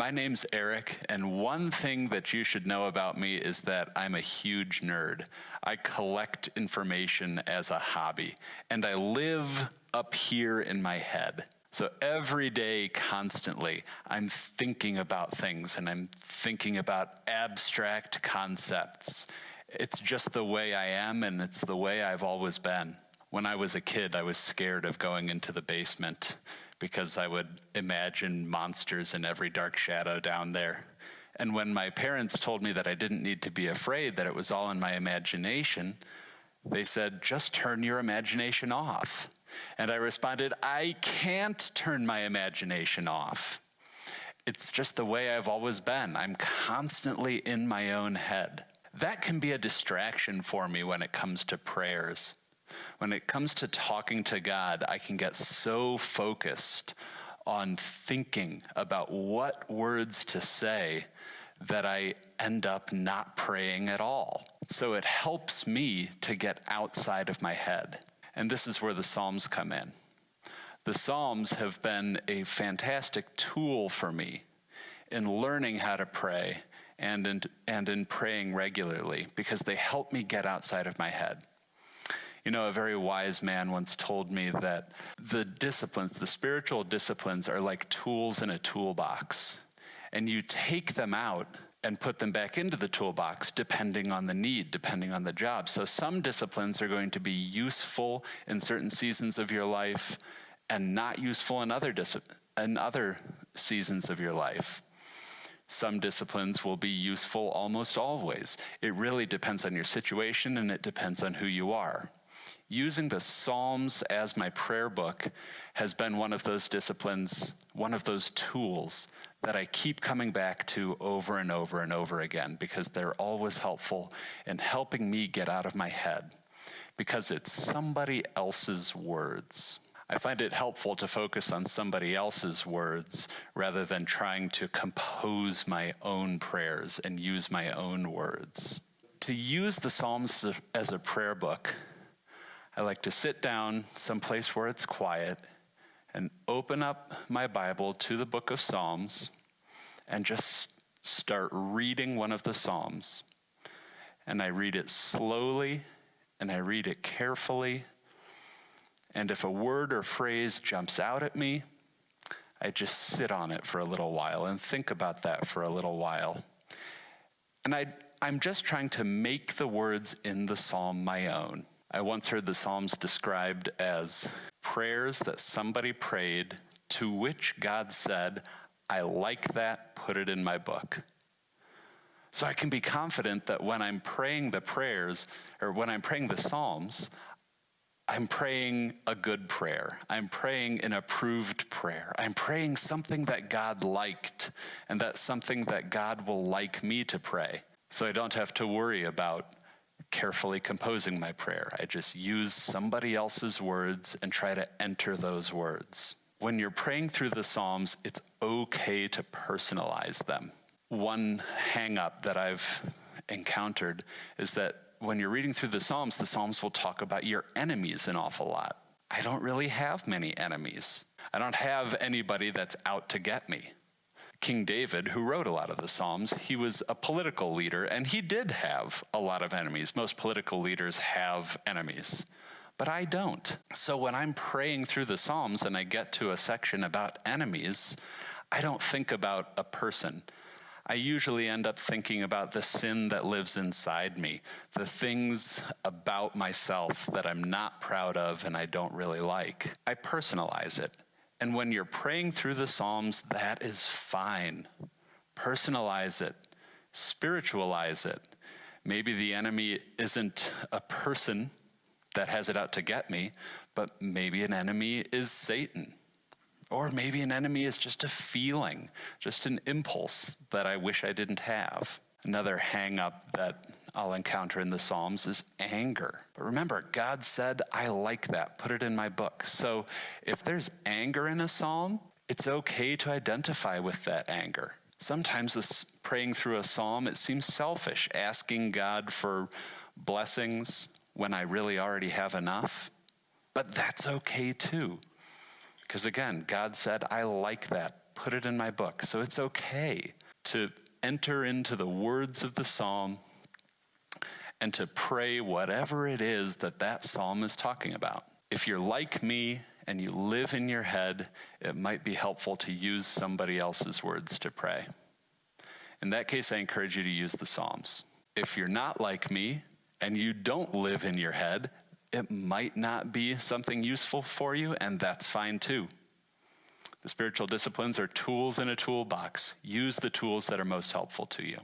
my name's Eric, and one thing that you should know about me is that I'm a huge nerd. I collect information as a hobby, and I live up here in my head. So every day, constantly, I'm thinking about things, and I'm thinking about abstract concepts. It's just the way I am, and it's the way I've always been. When I was a kid, I was scared of going into the basement because I would imagine monsters in every dark shadow down there. And when my parents told me that I didn't need to be afraid, that it was all in my imagination, they said, just turn your imagination off. And I responded, I can't turn my imagination off. It's just the way I've always been. I'm constantly in my own head. That can be a distraction for me when it comes to prayers. When it comes to talking to God, I can get so focused on thinking about what words to say that I end up not praying at all. So it helps me to get outside of my head. And this is where the Psalms come in. The Psalms have been a fantastic tool for me in learning how to pray and in praying regularly, because they help me get outside of my head. You know, a very wise man once told me that the disciplines, the spiritual disciplines, are like tools in a toolbox. And you take them out and put them back into the toolbox depending on the need, depending on the job. So some disciplines are going to be useful in certain seasons of your life and not useful in other seasons of your life. Some disciplines will be useful almost always. It really depends on your situation, and it depends on who you are. Using the Psalms as my prayer book has been one of those disciplines, one of those tools that I keep coming back to over and over and over again, because they're always helpful in helping me get out of my head, because it's somebody else's words. I find it helpful to focus on somebody else's words rather than trying to compose my own prayers and use my own words. To use the Psalms as a prayer book, I like to sit down someplace where it's quiet and open up my Bible to the book of Psalms and just start reading one of the Psalms. And I read it slowly and I read it carefully. And if a word or phrase jumps out at me, I just sit on it for a little while and think about that for a little while. And I'm just trying to make the words in the psalm my own. I once heard the Psalms described as prayers that somebody prayed to which God said, I like that, put it in my book. So I can be confident that when I'm praying the prayers, or when I'm praying the Psalms, I'm praying a good prayer. I'm praying an approved prayer. I'm praying something that God liked, and that's something that God will like me to pray. So I don't have to worry about carefully composing my prayer. I just use somebody else's words and try to enter those words. When you're praying through the Psalms, it's okay to personalize them. One hang-up that I've encountered is that when you're reading through the Psalms will talk about your enemies an awful lot. I don't really have many enemies. I don't have anybody that's out to get me. King David, who wrote a lot of the Psalms, he was a political leader, and he did have a lot of enemies. Most political leaders have enemies, but I don't. So when I'm praying through the Psalms and I get to a section about enemies, I don't think about a person. I usually end up thinking about the sin that lives inside me, the things about myself that I'm not proud of and I don't really like. I personalize it. And when you're praying through the Psalms, that is fine. Personalize it. Spiritualize it. Maybe the enemy isn't a person that has it out to get me, but maybe an enemy is Satan. Or maybe an enemy is just a feeling, just an impulse that I wish I didn't have. Another hang-up that I'll encounter in the Psalms is anger. But remember, God said, I like that, put it in my book. So if there's anger in a psalm, it's okay to identify with that anger. Sometimes this praying through a psalm, it seems selfish, asking God for blessings when I really already have enough. But that's okay too. Because again, God said, I like that, put it in my book. So it's okay to enter into the words of the psalm and to pray whatever it is that that psalm is talking about. If you're like me and you live in your head, it might be helpful to use somebody else's words to pray. In that case, I encourage you to use the Psalms. If you're not like me and you don't live in your head, it might not be something useful for you, and that's fine too. The spiritual disciplines are tools in a toolbox. Use the tools that are most helpful to you.